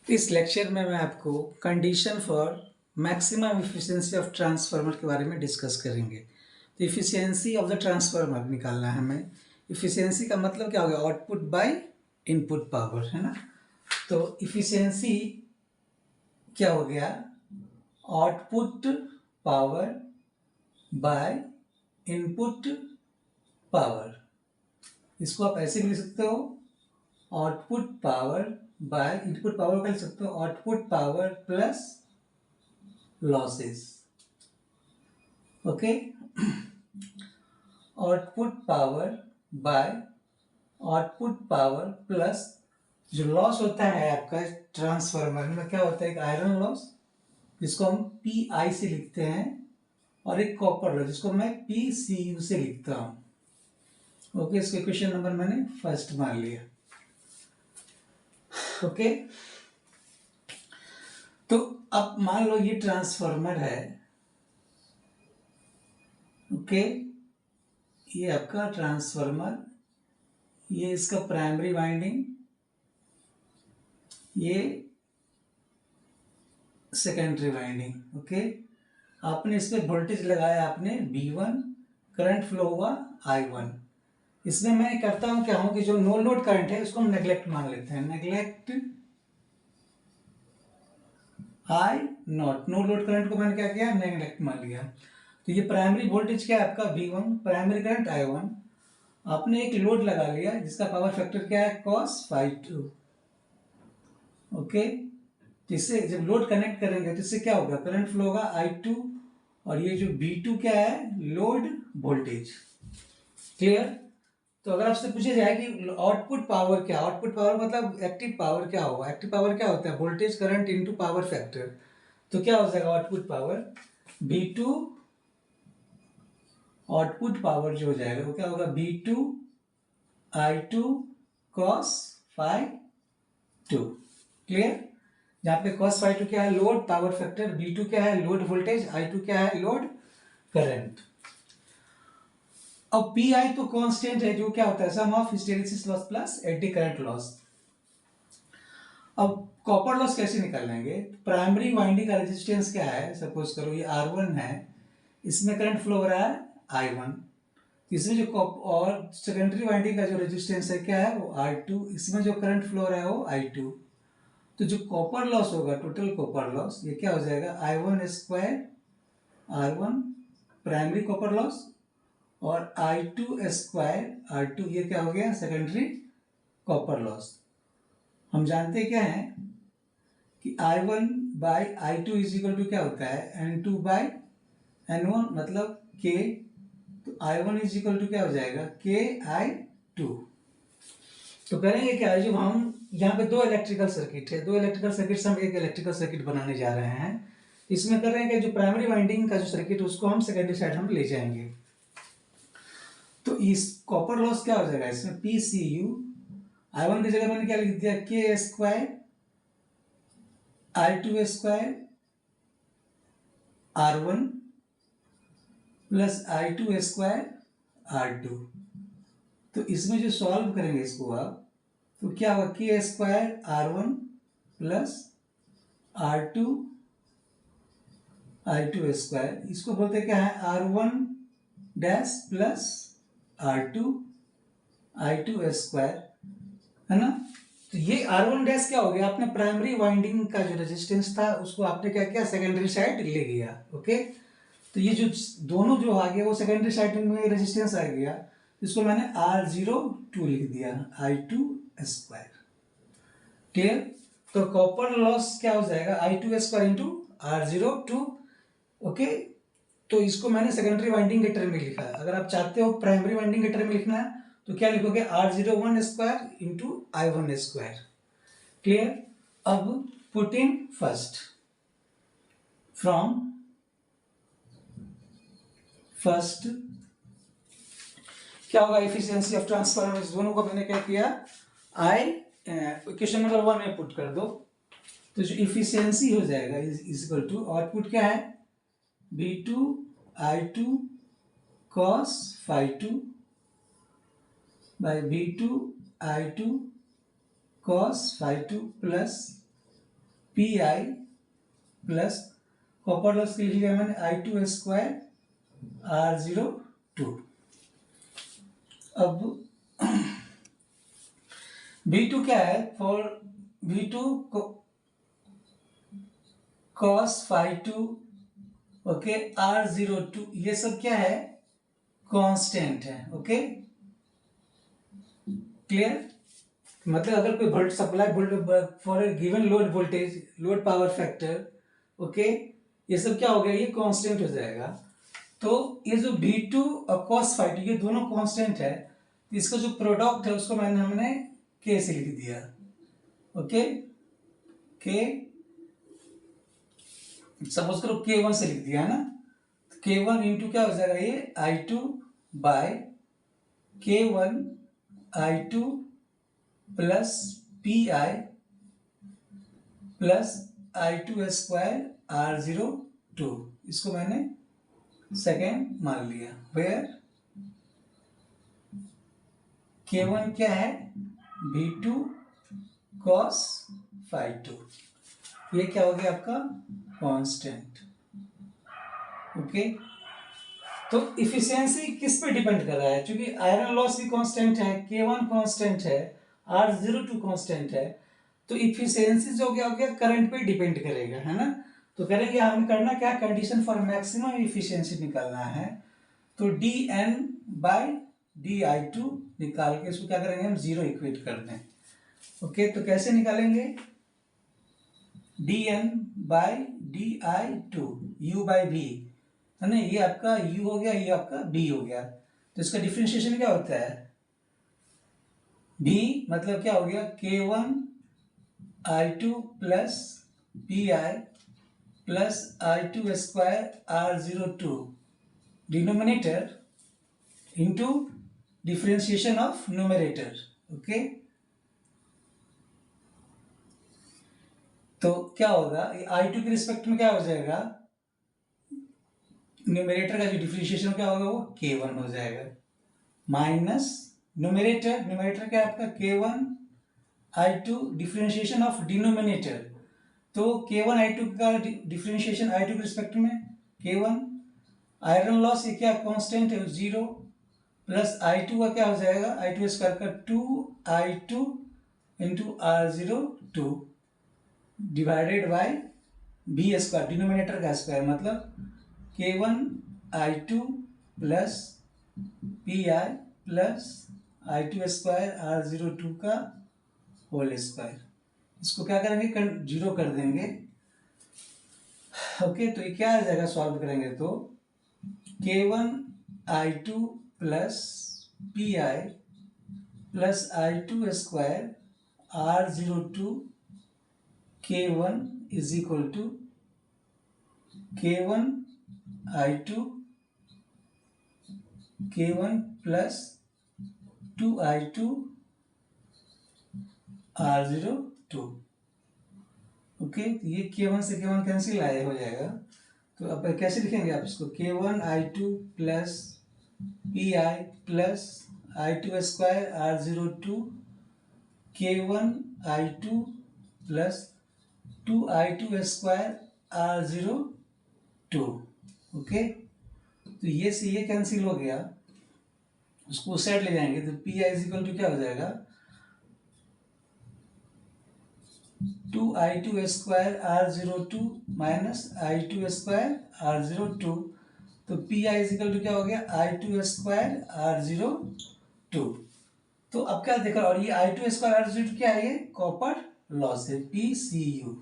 इस लेक्चर में मैं आपको condition for maximum efficiency of transformer के बारे में डिस्कस करेंगे। तो इफिशिएंसी ऑफ द ट्रांसफार्मर निकालना है हमें। इफिशिएंसी का मतलब क्या होगा? आउटपुट बाय इनपुट पावर, है ना। तो इफिशिएंसी क्या हो गया? Output power by input power. इसको आप ऐसे भी लिख सकते हो, output power by input power का लिख सकते हो output power plus losses. Okay, output power bye output power plus जो लॉस होता है आपका ट्रांसफार्मर में, क्या होता है? एक आयरन लॉस जिसको हम PI से लिखते हैं, और एक कॉपर लॉस जिसको मैं PCU से लिखता हूं। ओके, इसको इक्वेशन नंबर मैंने फर्स्ट मान लिया। ओके, तो अब मान लो ये ट्रांसफार्मर है। ओके, ये आपका ट्रांसफार्मर, ये इसका प्राइमरी वाइंडिंग, ये सेकेंडरी वाइंडिंग। ओके, आपने इस पर वोल्टेज लगाया, आपने V1, करंट फ्लो हुआ I1। इसमें मैं करता हूं क्या हूं कि जो नो लोड करंट है उसको हम नेग्लेक्ट मान लेते हैं। Neglect I0, no load current को मैंने क्या किया? नेग्लेक्ट मान लिया। तो ये प्राइमरी वोल्टेज क्या है आपका? V1, primary current I1। आपने एक लोड लगा लिया जिसका पावर फैक्टर क्या है? cos ∅2। ओके, इससे जब लोड कनेक्ट करेंगे तो इससे क्या होगा? करंट फ्लो होगा I2, और ये जो V2 क्या है? Load voltage. क्लियर? तो अगर आपसे पूछा जाए कि आउटपुट पावर क्या, आउटपुट पावर मतलब एक्टिव पावर क्या होगा? एक्टिव पावर क्या होता है? Voltage current into power factor. तो क्या हो जाएगा output power? V2 output power जो हो जाएगा वो क्या होगा? V2 I2 cos ∅2। क्लियर? जहां पे cos ∅2 क्या है? लोड पावर फैक्टर, V2 क्या है? लोड वोल्टेज, I2 क्या है? Load current. अब PI तो कांस्टेंट है, जो क्या होता है? Sum of hysteresis loss plus eddy current loss. अब कॉपर लॉस कैसे निकालेंगे? प्राइमरी वाइंडिंग का रेजिस्टेंस क्या है? सपोज करो ये R1 है, इसमें करंट फ्लो हो रहा है I1। इसमें जो और सेकेंडरी वाइंडिंग का जो रेजिस्टेंस है क्या है? वो R2। इसमें जो करंट फ्लो हो रहा है वो I2। तो जो कॉपर लॉस होगा, टोटल कॉपर लॉस, ये क्या हो जाएगा? I1 square R1 primary copper loss, और I2 स्क्वायर R2, ये क्या हो गया? Secondary copper loss. हम जानते क्या है कि I1 by I2 is equal to क्या होता है? N2 बाई N1, मतलब K। तो I1 इज इक्वल टू क्या हो जाएगा? KI2। तो करेंगे क्या? जो हम यहाँ पे दो इलेक्ट्रिकल सर्किट है, दो इलेक्ट्रिकल सर्किट से हम एक इलेक्ट्रिकल सर्किट बनाने जा रहे हैं। इसमें कर रहे हैं कि जो प्राइमरी वाइंडिंग का जो सर्किट है उसको हम सेकेंडरी साइड हम ले जाएंगे। तो इस कॉपर लॉस क्या हो जाएगा? इसमें PCU, I1 की जगह मैंने क्या लिख दिया? K square I2 square R1 plus I2 square R2। तो इसमें जो सॉल्व करेंगे इसको आप, तो क्या होगा? K square R1 plus R2 I2 square, इसको बोलते क्या है? R1 dash plus R2 I2 square, है ना। तो ये R1 डैश क्या हो गया? आपने प्राइमरी वाइंडिंग का जो रेजिस्टेंस था उसको आपने क्या किया? सेकेंडरी साइड ले गया। ओके, तो ये जो दोनों जो आ गया वो सेकेंडरी साइड में रेजिस्टेंस आ गया, इसको मैंने R02 लिख दिया, I2 स्क्वायर। क्लियर? तो कॉपर लॉस क्या हो जाएगा? I2 square into R02। Okay, तो इसको मैंने सेकेंडरी वाइंडिंग के टर्म में लिखा है। अगर आप चाहते हो प्राइमरी वाइंडिंग के टर्म में लिखना है तो क्या लिखोगे? R01 square into I1 square. Clear? अब put in first, from first क्या होगा? इफिशियंसी ऑफ ट्रांसफार्मर, इस दोनों को मैंने क्या किया? क्वेश्चन नंबर 1 में पुट कर दो। तो जो इफिशियंसी हो जाएगा इज इक्वल टू, आउटपुट क्या है? V2 I2 cos ∅2 by V2 I2 cos ∅2 plus P I plus copper loss के लिए लिया मैंने I2² R02। अब V2 क्या है? For V2 cos phi2 okay R02 ये सब क्या है? कांस्टेंट है। Okay clear? मतलब अगर कोई volt supply volt for a given load voltage load power factor okay ये सब क्या हो गया? ये कांस्टेंट हो जाएगा। तो ये जो V2 और cos phi2 ये दोनों कांस्टेंट है, तो इसका जो प्रोडक्ट है उसको हमने K से लिख दिया। ओके K सपोज करो K1 से लिख दिया है ना, तो K1 इंटू क्या हो जाएगा? ये I2 bye K1 I2 plus PI plus I2² R02 इसको मैंने सेकेंड मान लिया। वेयर K1 क्या है? V2 cos phi2 ये क्या हो गया आपका? कांस्टेंट। ओके तो इफिशियंसी किस पे डिपेंड कर रहा है? क्योंकि आयरन लॉस भी कांस्टेंट है, K1 कांस्टेंट है, R02 कांस्टेंट है, तो इफिशियंसी जो हो गया करंट पे डिपेंड करेगा, है ना। तो करेंगे हमें करना क्या? कंडीशन फॉर मैक्सिमम इफिशियंसी निकालना है। तो dN बाय di2 निकाल के इसको क्या करेंगे? हम जीरो इक्वेट कर दें। ओके तो कैसे निकालेंगे? dN by di2 u by v है ना, ये आपका u हो गया, ये आपका v हो गया। तो इसका डिफरेंशिएशन क्या होता है? v मतलब क्या हो गया? K1 I2 plus PI plus I2² R02 denominator into differentiation of numerator. Okay तो क्या होगा? I2 के रिस्पेक्ट में क्या हो जाएगा? न्यूमरेटर का जो डिफरेंशिएशन क्या होगा? वो K1 हो जाएगा माइनस न्यूमरेटर क्या है आपका? K1 I2 differentiation of denominator, तो K1 I2 का डिफरेंशिएशन I2 के रिस्पेक्ट में K1। आयरन लॉस ये क्या कांस्टेंट है? 0 प्लस I2 का क्या हो जाएगा? I2² का 2I2 into R02 divided by V² denominator का स्क्वायर, मतलब K1 I2 plus PI plus I2² R02 का होल स्क्वायर। इसको क्या करेंगे? जीरो कर देंगे। ओके तो ये क्या आ जाएगा? सॉल्व करेंगे तो K1 I2 plus PI plus I2² R02 K1 is equal to K1 plus 2I2 R02। Okay तो ये K1 से K1 कैंसिल आए हो जाएगा। तो अब कैसे लिखेंगे आप इसको? K1 I2 plus PI plus I2² R02 K1 I2 plus 2I2² R02। Okay तो ये से ये कैंसिल हो गया, उसको उस साइड ले जाएंगे तो PI इज इक्वल टू क्या हो जाएगा? 2I2² R02 minus I2² R02, तो PI इज इक्वल टू क्या हो गया? I2² R02। तो अब क्या देखा? और ये I2² R02 क्या है? ये कॉपर लॉस है, PCU।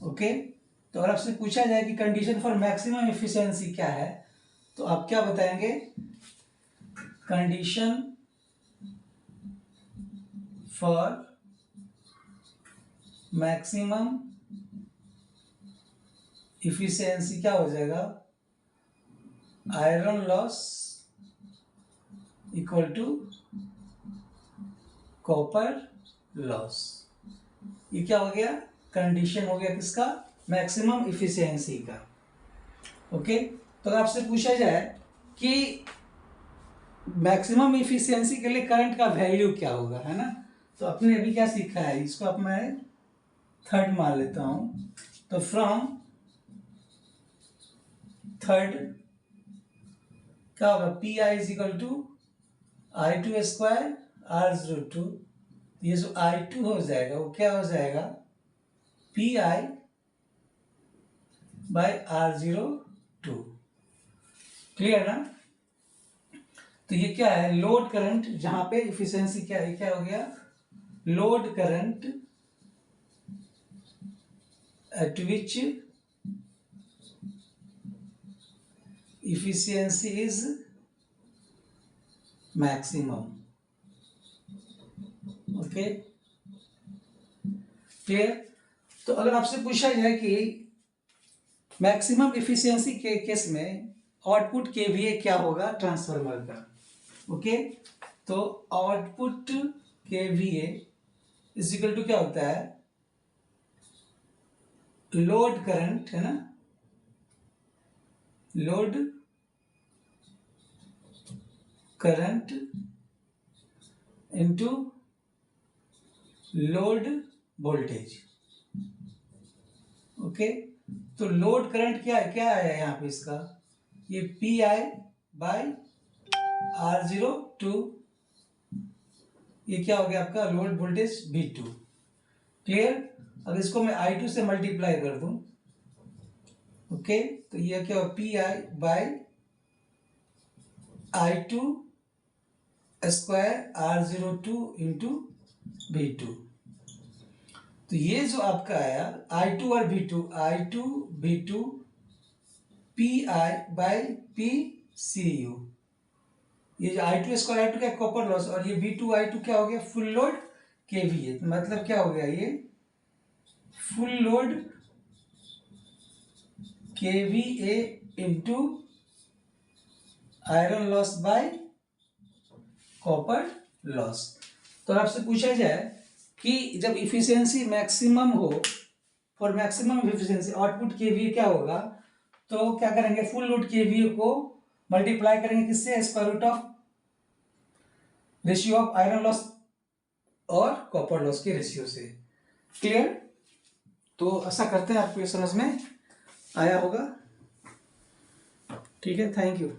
ओके तो अगर आपसे पूछा जाए कि कंडीशन फॉर मैक्सिमम एफिशिएंसी क्या है, तो आप क्या बताएंगे? कंडीशन फॉर मैक्सिमम इफिशियंसी क्या हो जाएगा? Iron loss equal to copper loss. ये क्या हो गया? कंडीशन हो गया किसका? मैक्सिमम इफिशियंसी का। ओके तो अगर आपसे पूछा जाए कि मैक्सिमम इफिशियंसी के लिए करंट का वैल्यू क्या होगा, है ना, तो आपने अभी क्या सीखा है? इसको आप मैं थर्ड मान लेता हूं, तो फ्रॉम थर्ड क्या होगा, P I is equal to I two square R zero two, ये जो आई टू हो जाएगा वो क्या हो जाएगा, P I by R zero two. Clear ना? तो ये क्या है, लोड करंट, जहां पे इफिशियंसी क्या है, क्या हो गया, load current at which efficiency is maximum। Okay, clear? तो अगर आपसे पूछा जाए कि मैक्सिमम इफिशियंसी के केस में आउटपुट केवीए क्या होगा ट्रांसफार्मर का, ओके, तो output KVA is equal to क्या होता है, लोड करंट, है ना, load current into load voltage. Okay, तो लोड करंट क्या है, क्या है यहाँ पे इसका, ये P I by R zero two, ये क्या हो गया आपका load voltage V two. Clear? अगर इसको मैं I2 से मल्टीप्लाई कर दूं, ओके, तो ये क्या हो, P I by I2 square R zero two into V two. तो ये जो आपका आया I2 और V2, I2 V2 P I by P C U, ये जो I2 स्क्वायर I2 क्या कॉपर लॉस, और ये V2 I2 क्या हो गया, फुल लोड केवीए, मतलब क्या हो गया, ये full load KVA into iron loss by copper loss. तो आपसे पूछा जाए कि जब इफिशियंसी मैक्सिमम हो, for maximum efficiency output KVA क्या होगा, तो क्या करेंगे, फुल लोड केवीए को मल्टीप्लाई करेंगे किससे, square root of ratio of iron loss और कॉपर लॉस के रेशियो से। क्लियर? तो ऐसा करते हैं, आपको ये समझ में आया होगा। ठीक है, थैंक यू।